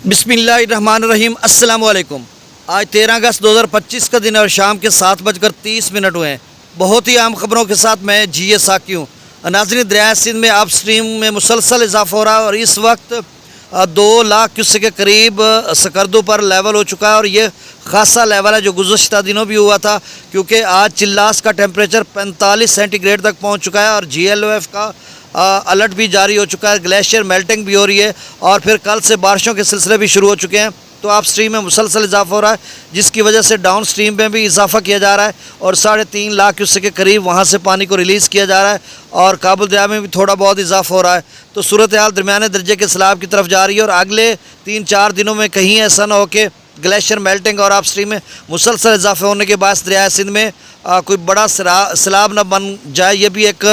बिस्मिल्लाहिर्रहमानिर्रहीम अस्सलाम वालेकुम। आज 13 अगस्त 2025 का दिन और शाम के 7:30 हुए हैं। बहुत ही अहम खबरों के साथ मैं जी साकी हूँ। नाज़रीन, दरिया सिंध में आप स्ट्रीम में मुसलसल इजाफा हो रहा है और इस वक्त 2 लाख क्यूसेक के करीब सकरदू पर लेवल हो चुका है और ये खासा लेवल है जो गुज़श्ता दिनों भी हुआ था, क्योंकि आज चिल्लास का टेम्परेचर 45 सेंटीग्रेड तक पहुँच चुका है और GLOF का अलर्ट भी जारी हो चुका है। ग्लेशियर मेल्टिंग भी हो रही है और फिर कल से बारिशों के सिलसिले भी शुरू हो चुके हैं। तो आप स्ट्रीम में मुसलसल इजाफा हो रहा है, जिसकी वजह से डाउन स्ट्रीम में भी इजाफा किया जा रहा है और 3.5 लाख क्यूसेक के करीब वहाँ से पानी को रिलीज़ किया जा रहा है और काबुल दरिया में भी थोड़ा बहुत इजाफा हो रहा है। तो सूरत हाल दरमियाने दर्जे के सैलाब की तरफ जा रही है और अगले 3-4 दिनों में कहीं ऐसा ना हो कि ग्लेशियर मेल्टिंग और आप स्ट्रीम में मुसलसल इजाफा होने के बाद दरिया सिंध में कोई बड़ा सैलाब न बन जाए। ये भी एक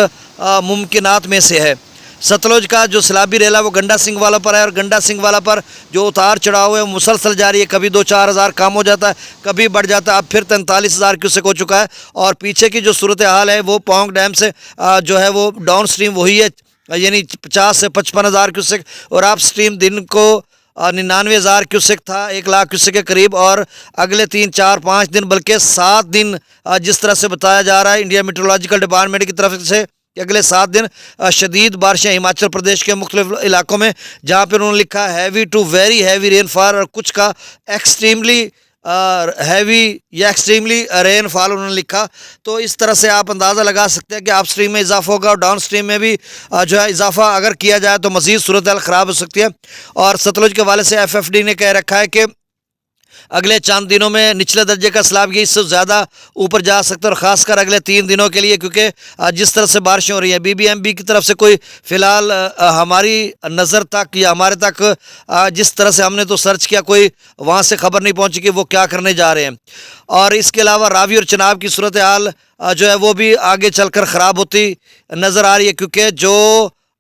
मुमकिनात में से है। सतलुज का जो सैलाबी रेला वो गंडा सिंह वाला पर है और गंडा सिंह वाला पर जो उतार चढ़ाव है वो मुसलसल जारी है। कभी 2-4 हज़ार कम हो जाता है, कभी बढ़ जाता है। अब फिर 43,000 क्यूसेक हो चुका है और पीछे की जो सूरत हाल है वो पोंग डैम से जो है वो डाउन स्ट्रीम वही है, यानी 50 से 55 हज़ार क्यूसेक और आप स्ट्रीम दिन को 99,000 क्यूसेक था, 1 लाख क्यूसेक के करीब। और अगले 3-4-5 दिन बल्कि 7 दिन जिस तरह से बताया जा रहा है इंडिया मेट्रोलॉजिकल डिपार्टमेंट की तरफ से कि अगले 7 दिन शदीद बारिशें हिमाचल प्रदेश के मुख्तलिफ इलाकों में, जहाँ पर उन्होंने लिखा heavy to very heavy rainfall और कुछ का एक्सट्रीमली हैवी या एक्सट्रीमली रेनफॉल उन्होंने लिखा। तो इस तरह से आप अंदाज़ा लगा सकते हैं कि आप स्ट्रीम में इजाफा होगा और डाउन स्ट्रीम में भी जो है इजाफा अगर किया जाए तो मज़ीद सूरत हाल ख़राब हो सकती है। और सतलुज के हवाले से FFD ने कह रखा है कि अगले चंद दिनों में निचले दर्जे का सैलाब ये इससे ज़्यादा ऊपर जा सकता है और ख़ासकर अगले 3 दिनों के लिए, क्योंकि जिस तरह से बारिशें हो रही हैं BBMB की तरफ से कोई फ़िलहाल हमारी नज़र तक या हमारे तक जिस तरह से हमने तो सर्च किया कोई वहाँ से खबर नहीं पहुँची कि वो क्या करने जा रहे हैं। और इसके अलावा रावी और चनाब की सूरत हाल जो है वो भी आगे चलकर ख़राब होती नज़र आ रही है, क्योंकि जो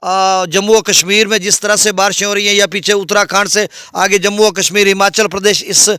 जम्मू और कश्मीर में जिस तरह से बारिशें हो रही हैं या पीछे उत्तराखंड से आगे जम्मू और कश्मीर, हिमाचल प्रदेश, इस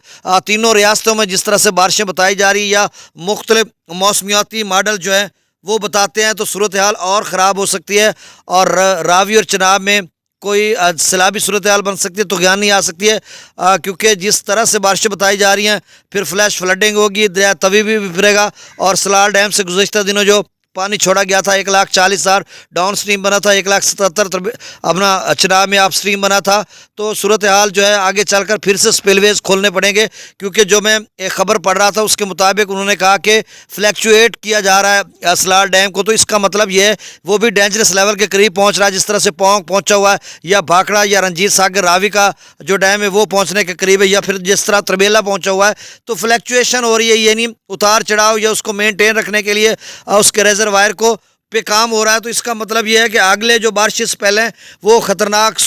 तीनों रियासतों में जिस तरह से बारिशें बताई जा रही या मुख्तलिफ मौसमियाती मॉडल जो है वो बताते हैं, तो सूरत हाल और ख़राब हो सकती है और रावी और चनाब में कोई सैलाबी सूरत हाल बन सकती है, तुग़यानी आ सकती है, क्योंकि जिस तरह से बारिशें बताई जा रही हैं फिर फ्लैश फ्लडिंग होगी, दरिया तवी भी फिरेगा। और सलाल डैम से गुज़श्ता दिनों जो पानी छोड़ा गया था 1,40,000 डाउन स्ट्रीम बना था, 1,77,000 अपना चनाब में आप स्ट्रीम बना था। तो सूरत हाल जो है आगे चलकर फिर से स्पिलवेज खोलने पड़ेंगे, क्योंकि जो मैं एक ख़बर पढ़ रहा था उसके मुताबिक उन्होंने कहा कि फ्लैक्चुएट किया जा रहा है सलाल डैम को। तो इसका मतलब ये है वो भी डेंजरस लेवल के करीब पहुँच रहा है, जिस तरह से पोंग पहुँचा हुआ है या भाखड़ा या रंजीत सागर रावी का जो डैम है वो पहुँचने के करीब है, या फिर जिस तरह तरबेला पहुँचा हुआ है। तो फ्लैक्चुएशन हो रही है, यानी उतार चढ़ाव या उसको मेनटेन रखने के लिए उसके रिजर्वायर को पे काम हो रहा है। तो इसका मतलब यह है कि अगले जो बारिश पहले वो ख़तरनाक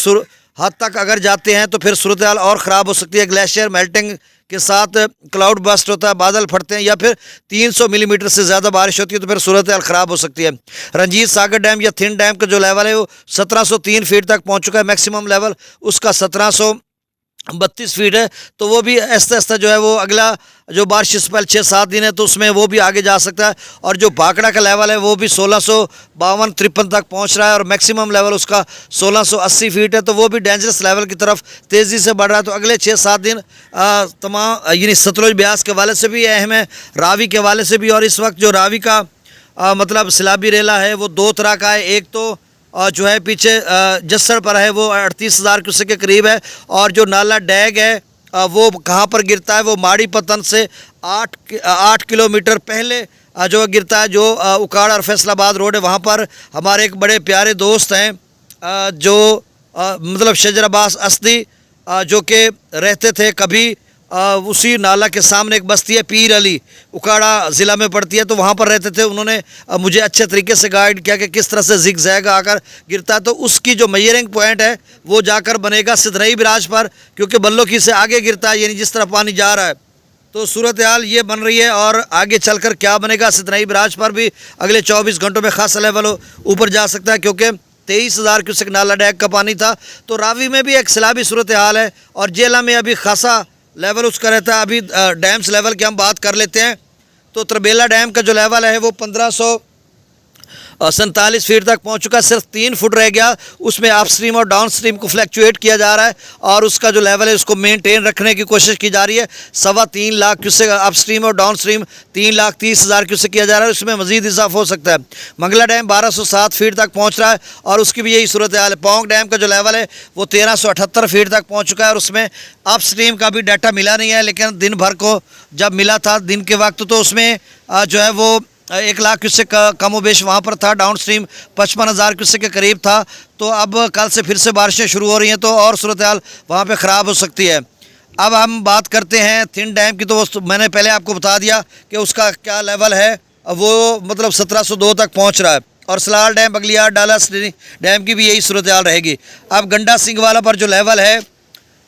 हद तक अगर जाते हैं तो फिर सूरत हाल और ख़राब हो सकती है। ग्लेशियर मेल्टिंग के साथ क्लाउड बस्ट होता है, बादल फटते हैं या फिर 300 मिलीमीटर से ज़्यादा बारिश होती है तो फिर सूरत हाल ख़राब हो सकती है। रंजीत सागर डैम या थिन डैम का जो लेवल है वो 1703 फीट तक पहुँच चुका है, मैक्सिमम लेवल उसका 1732 फीट है। तो वो भी आहिस्ता आहिस्ता जो है वो अगला जो बारिश इस पहले 6-7 दिन है तो उसमें वो भी आगे जा सकता है। और जो भाखड़ा का लेवल है वो भी 1652-53 तक पहुंच रहा है और मैक्सिमम लेवल उसका 1680 फीट है। तो वो भी डेंजरस लेवल की तरफ तेज़ी से बढ़ रहा है। तो अगले 6-7 दिन तमाम यानी सतलुज ब्यास के हवाले से भी अहम है, रावी के हवाले से भी। और इस वक्त जो रावी का मतलब सैलाबी रेला है वो 2 तरह का है। एक तो जो है पीछे जस्सड़ पर है वो 38,000 क्यूसेक के करीब है, और जो नाला डैग है वो कहाँ पर गिरता है वो माड़ी पतन से 8 किलोमीटर पहले जो गिरता है, जो उकाड़ और फैसलाबाद रोड है वहाँ पर हमारे एक बड़े प्यारे दोस्त हैं जो मतलब शजर अब्बास असदी जो कि रहते थे कभी उसी नाला के सामने एक बस्ती है पीर अली, उकाड़ा ज़िला में पड़ती है, तो वहाँ पर रहते थे। उन्होंने मुझे अच्छे तरीके से गाइड किया कि किस तरह से जिग जैग आकर गिरता है। तो उसकी जो मेजरिंग पॉइंट है वो जाकर बनेगा सिधरई बिराज पर, क्योंकि बल्लोकी से आगे गिरता है, यानी जिस तरह पानी जा रहा है। तो सूरत हाल ये बन रही है और आगे चलकर क्या बनेगा, सिधरई बिराज पर भी अगले 24 घंटों में खासा लेवल ऊपर जा सकता है, क्योंकि 23,000 क्यूसेक नाला डैग का पानी था। तो रावी में भी एक सैलाबी सूरत हाल है और जेला में अभी खासा लेवल उसका रहता है। अभी डैम्स लेवल की हम बात कर लेते हैं तो तरबेला डैम का जो लेवल है वो 1500 47 फीट तक पहुंच चुका है। सिर्फ 3 फुट रह गया, उसमें अप स्ट्रीम और डाउन स्ट्रीम को फ्लैक्चुएट किया जा रहा है और उसका जो लेवल है उसको मेंटेन रखने की कोशिश की जा रही है। 3.25 लाख क्यूसेक अप स्ट्रीम और डाउन स्ट्रीम 3,30,000 क्यूसेक किया जा रहा है, उसमें मजीद इजाफा हो सकता है। मंगला डैम 1207 फीट तक पहुँच रहा है और उसकी भी यही सूरत हाल है। पौंग डैम का जो लेवल है वो 1378 फीट तक पहुँच चुका है और उसमें अप स्ट्रीम का भी डाटा मिला नहीं है, लेकिन दिन भर को जब मिला था दिन के वक्त तो उसमें जो है वो 1 लाख क्यूसेक कम बेश वहाँ पर था। डाउन स्ट्रीम 55,000 क्यूसेक के करीब था। तो अब कल से फिर से बारिशें शुरू हो रही हैं तो और सूरत हाल वहाँ पे ख़राब हो सकती है। अब हम बात करते हैं थिन डैम की, तो मैंने पहले आपको बता दिया कि उसका क्या लेवल है, वो मतलब 1702 तक पहुँच रहा है। और Salal dam, Baglihar, Dallas dam की भी यही सूरत हाल रहेगी। अब गंडा सिंह वाला पर जो लेवल है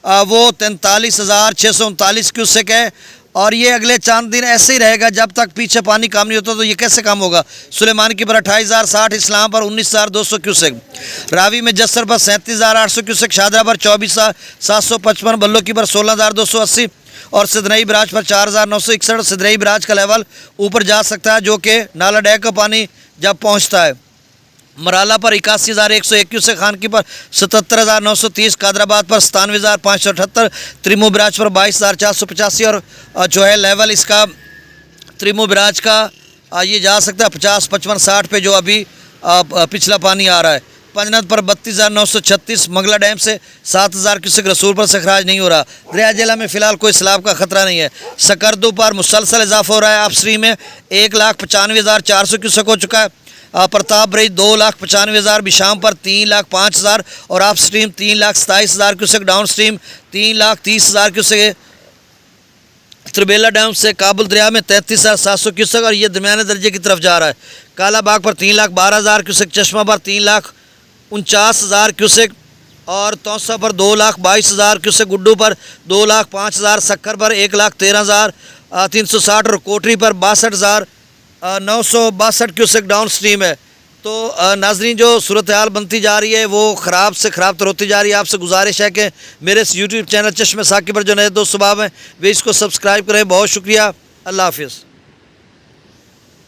वो 43,639 क्यूसेक है और ये अगले 4 दिन ऐसे ही रहेगा जब तक पीछे पानी कम नहीं होता। तो ये कैसे कम होगा? सुलेमान की पर 28,060, इस्लाम पर 19,200 क्यूसेक, रावी में जसर पर 37,800 क्यूसेक, शादरा पर 24,755, बल्लो की पर 16,280 और सिदनई बराज पर 4,961। सिदनई बराज का लेवल ऊपर जा सकता है जो कि नाला डैम का पानी जब पहुँचता है। मराला पर 81,101 क्यूसेक, खानकी पर 77,930, कादराबाद पर 97,578, त्रिमो बराज पर 22,485 और जो है लेवल इसका त्रिमो बराज का ये जा सकता है 50, 55, 60 पे जो अभी पिछला पानी आ रहा है। पंजनद पर 32,936, मंगला डैम से 7,000 क्यूसेक, रसूलपुर से खराज नहीं हो रहा। दरिया जिला में फ़िलहाल कोई सैलाब का खतरा नहीं है। सकरदू पर मुसलसल इजाफा हो रहा है। अपस्ट्रीम में 1,95,400 क्यूसेक हो चुका है। प्रताप ब्रिज 2,95,000, बिशाम पर 3,05,000 और आप stream 3,27,000 cusec, downstream 3,30,000 cusec. Tarbela dam से काबुल दरिया में 33,700 क्यूसेक और ये दरमियाने दर्जे की तरफ जा रहा है। कालाबाग पर 3,12,000 क्यूसेक, चश्मा पर 3,49,000 क्यूसेक और तौसा पर 2,22,000 क्यूसेक, गुड्डू पर 2,05,000, सक्कर पर 1,13,360 और कोटरी पर 62,962 क्यूसेक डाउन स्ट्रीम है। तो नाजरीन जो सूरत हाल बनती जा रही है वो ख़राब से ख़राब तर होती जा रही है। आपसे गुजारिश है कि मेरे इस यूट्यूब चैनल चश्मे साकी पर जो नए दोस्त सुबह हैं वे इसको सब्सक्राइब करें। बहुत शुक्रिया, अल्लाह हाफिज़।